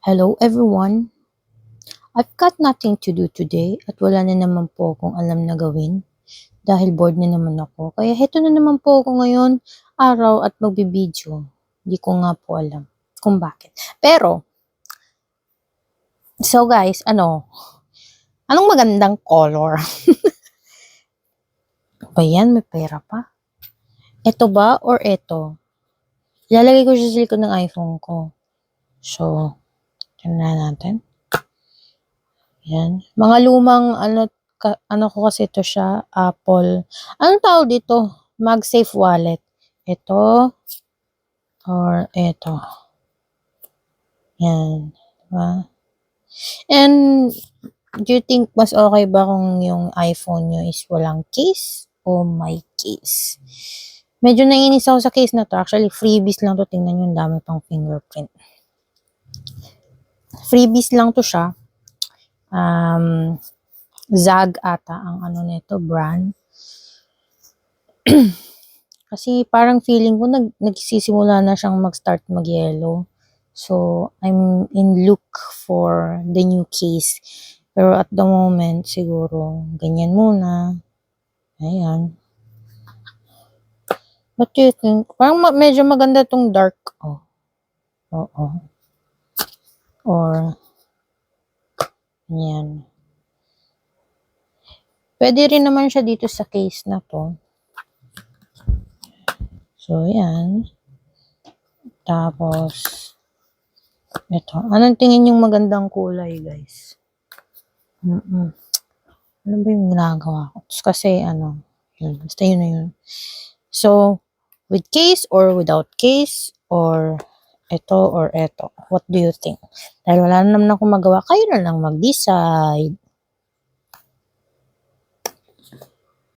Hello everyone! I've got nothing to do today at wala na naman po akong alam na gawin dahil bored na naman ako. Kaya heto na naman po ako ngayon araw at magbibideo. Hindi ko nga po alam kung bakit. Pero, so guys, anong magandang color? Ba yan? May pera pa? Ito ba or ito? Ilalagay ko siya sa likod ng iPhone ko. So, tingnan natin. Yan. Mga lumang ano ko kasi ito siya, Apple. Anong tawag dito? MagSafe wallet. Ito or ito. Yan. Diba? And do you think mas okay ba kung yung iPhone nyo is walang case o may case? Medyo naiinis ako sa case na to. Actually, freebies lang to. Tingnan nyo, dami pang fingerprint. Freebies lang to siya. Zag ata ang nito, brand. Kasi parang feeling ko nagsisimula na siyang mag-start mag-yellow. So, I'm in look for the new case. Pero at the moment, siguro, ganyan muna. Ayan. What do you think? Parang medyo maganda tong dark. Oh. Oo. Or, yan. Pwede rin naman siya dito sa case na to. So, yan. Tapos, ito. Anong tingin yung magandang kulay, guys? Ano ba yung ginagawa ko? Kasi, yun, basta yun na yun. So, with case or without case, or ito or ito. What do you think? Dahil wala na naman akong magawa, kayo na lang mag-decide.